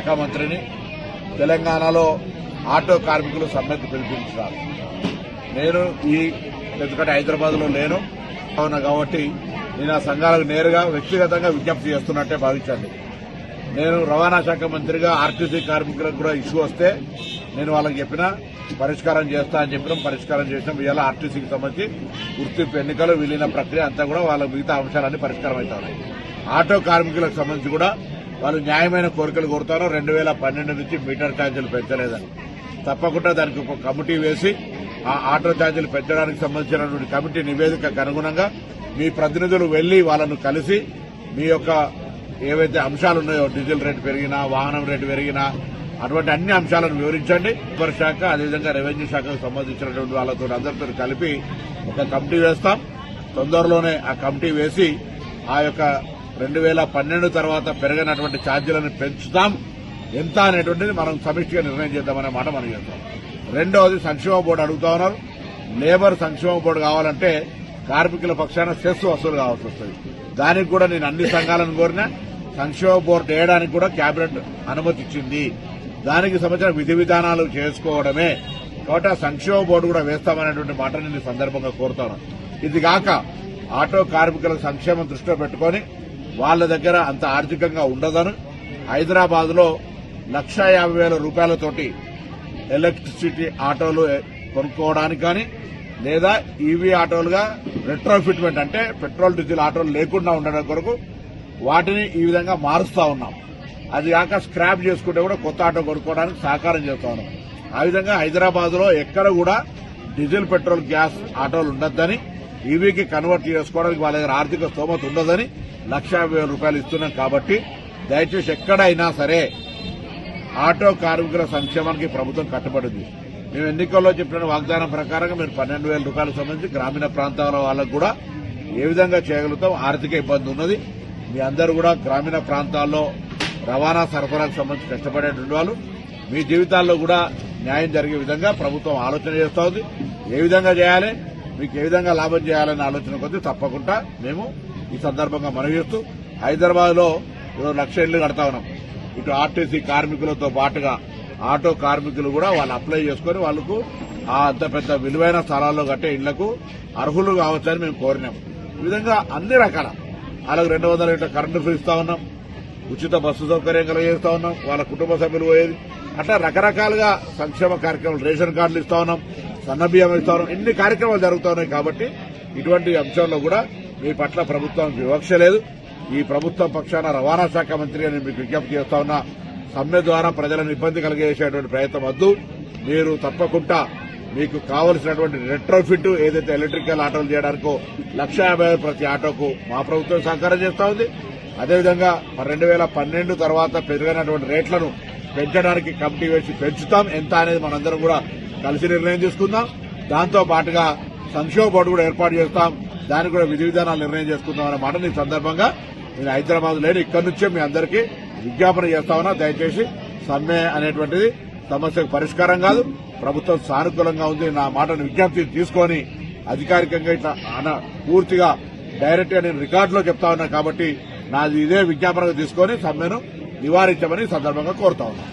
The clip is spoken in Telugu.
శాఖ మంత్రిని తెలంగాణలో ఆటో కార్మికులు సమ్మెకు పిలిపించారు. నేను ఎందుకంటే హైదరాబాద్ లో లేను కాబట్టి నేను ఆ సంఘాలకు నేరుగా వ్యక్తిగతంగా విజ్ఞప్తి చేస్తున్నట్టే భావించండి. నేను రవాణా శాఖ మంత్రిగా ఆర్టీసీ కార్మికులకు కూడా ఇష్యూ వస్తే నేను వాళ్ళకి చెప్పినా పరిష్కారం చేస్తా అని చెప్పినాం. పరిష్కారం చేసినాం. ఇవాళ ఆర్టీసీకి సంబంధించి గుర్తింపు ఎన్నికలు విలీన ప్రక్రియ అంతా కూడా వాళ్ళ మిగతా అంశాలన్నీ పరిష్కారం అవుతాయి. ఆటో కార్మికులకు సంబంధించి కూడా వాళ్ళు న్యాయమైన కోరికలు కోరుతారు. 2012 నుంచి మీటర్ ఛార్జీలు పెంచలేదని తప్పకుండా దానికి ఒక కమిటీ వేసి ఆ ఆటో ఛార్జీలు పెంచడానికి సంబంధించినటువంటి కమిటీ నివేదికకు అనుగుణంగా మీ ప్రతినిధులు వెళ్లి వాళ్ళను కలిసి మీ యొక్క ఏవైతే అంశాలున్నాయో డీజిల్ రేటు పెరిగినా వాహనం రేటు పెరిగినా అటువంటి అన్ని అంశాలను వివరించండి. లేబర్ శాఖ అదేవిధంగా రెవెన్యూ శాఖకు సంబంధించినటువంటి వాళ్ళతో అందరితో కలిపి ఒక కమిటీ వేస్తాం. తొందరలోనే ఆ కమిటీ వేసి ఆ యొక్క 2012 తర్వాత పెరిగినటువంటి ఛార్జీలను పెంచుతాం ఎంత అనేటువంటిది మనం సమిష్టిగా నిర్ణయం చేద్దామనే మాట మనం చేస్తాం. రెండవది సంక్షేమ బోర్డు అడుగుతా ఉన్నారు. లేబర్ సంక్షేమ బోర్డు కావాలంటే కార్మికుల పక్షాన సెస్ వసూలు కావాల్సి వస్తుంది. దానికి కూడా నేను అన్ని సంఘాలను కోరినా సంక్షేమ బోర్డు వేయడానికి కూడా కేబినెట్ అనుమతి ఇచ్చింది. దానికి సంబంధించిన విధి విధానాలు చేసుకోవడమే కాబట్టి ఆ సంక్షేమ బోర్డు కూడా వేస్తామనేటువంటి మాట నేను ఈ సందర్భంగా కోరుతాను. ఇది కాక ఆటో కార్మికుల సంక్షేమం దృష్టిలో పెట్టుకుని వాళ్ల దగ్గర అంత ఆర్థికంగా ఉండదని హైదరాబాద్ లో 1,50,000 రూపాయలతోటి ఎలక్ట్రిసిటీ ఆటోలు కొనుక్కోవడానికి కానీ లేదా ఈవీ ఆటోలుగా రెట్రోఫిట్మెంట్ అంటే పెట్రోల్ డీజిల్ ఆటోలు లేకుండా ఉండడం కొరకు వాటిని ఈ విధంగా మారుస్తా ఉన్నాం. అది కాక స్క్రాప్ చేసుకుంటే కూడా కొత్త ఆటో కొనుక్కోవడానికి సహకారం చేస్తా ఉన్నాం. ఆ విధంగా హైదరాబాద్ లో ఎక్కడ కూడా డీజిల్ పెట్రోల్ గ్యాస్ ఆటోలు ఉండొద్దని ఈవీకి కన్వర్ట్ చేసుకోవడానికి వాళ్ళ దగ్గర ఆర్థిక స్తోమత ఉండదని 1,50,000 రూపాయలు ఇస్తున్నాం. కాబట్టి దయచేసి ఎక్కడైనా సరే ఆటో కార్మికుల సంక్షేమానికి ప్రభుత్వం కట్టుబడింది. మేము ఎన్నికల్లో చెప్పిన వాగ్దానం ప్రకారంగా మీరు 12,000 రూపాయలకు సంబంధించి గ్రామీణ ప్రాంతాల వాళ్ళకు కూడా ఏ విధంగా చేయగలుగుతాం. ఆర్థిక ఇబ్బంది ఉన్నది. మీ అందరూ కూడా గ్రామీణ ప్రాంతాల్లో రవాణా సరఫరాకు సంబంధించి కష్టపడేటువంటి వాళ్ళు మీ జీవితాల్లో కూడా న్యాయం జరిగే విధంగా ప్రభుత్వం ఆలోచన చేస్తూ ఉంది. ఏ విధంగా చేయాలి, మీకు ఏ విధంగా లాభం చేయాలనే ఆలోచన కొద్దీ తప్పకుండా మేము ఈ సందర్భంగా మనవి చేస్తూ హైదరాబాద్ లో 1,00,000 ఇళ్లు కడతా ఉన్నాం. ఇటు ఆర్టీసీ కార్మికులతో పాటుగా ఆటో కార్మికులు కూడా వాళ్ళు అప్లై చేసుకుని వాళ్లకు అంత పెద్ద విలువైన స్థలాల్లో కట్టే ఇళ్లకు అర్హులు కావచ్చని మేము కోరినాం. ఈ విధంగా అన్ని రకాల వాళ్ళకు 200 యూనిట్ల కరెంటు ఫ్రీ ఇస్తా ఉన్నాం. ఉచిత బస్సు సౌకర్యం కలిగేస్తా ఉన్నాం. వాళ్ళ కుటుంబ సభ్యులు పోయేది అట్లా రకరకాలుగా సంక్షేమ కార్యక్రమాలు రేషన్ కార్డులు ఇస్తా ఉన్నాం. సన్నబియ్యం ఇస్తా ఉన్నాం. ఇన్ని కార్యక్రమాలు జరుగుతా ఉన్నాయి. కాబట్టి ఇటువంటి అంశాల్లో కూడా మీ పట్ల ప్రభుత్వం వివక్ష లేదు. ఈ ప్రభుత్వం పక్షాన రవాణా శాఖ మంత్రిగా నేను మీకు విజ్ఞప్తి చేస్తా ఉన్నా. సమ్మె ద్వారా ప్రజలను ఇబ్బంది కలిగేసేటువంటి ప్రయత్నం వద్దు. మీరు తప్పకుండా మీకు కావలసినటువంటి రెట్రోఫిట్ ఏదైతే ఎలక్ట్రికల్ ఆటోలు చేయడానికో 1,50,000 ప్రతి ఆటోకు మా ప్రభుత్వం సహకారం చేస్తా ఉంది. అదేవిధంగా 2012 తర్వాత పెరిగినటువంటి రేట్లను పెంచడానికి కమిటీ వేసి పెంచుతాం. ఎంత అనేది మనందరం కూడా కలిసి నిర్ణయం తీసుకుందాం. దాంతో పాటుగా సంక్షేమ బోర్డు కూడా ఏర్పాటు చేస్తాం. దానికి కూడా విధి విధానాలు నిర్ణయం చేసుకుందాం అనే మాట ఈ సందర్భంగా నేను హైదరాబాద్ లేని ఇక్కడి నుంచే మీ అందరికీ విజ్ఞాపన చేస్తా ఉన్నా. దయచేసి సమ్మె అనేటువంటిది సమస్యకు పరిష్కారం కాదు. ప్రభుత్వం సానుకూలంగా ఉంది. నా మాటను విజ్ఞప్తి తీసుకొని అధికారికంగా ఇట్లా పూర్తిగా డైరెక్ట్ గా నేను రికార్డులో చెప్తా ఉన్నా. కాబట్టి నాది ఇదే విజ్ఞాపనగా తీసుకొని సమ్మెను నివారించమని సందర్భంగా కోరుతా ఉన్నా.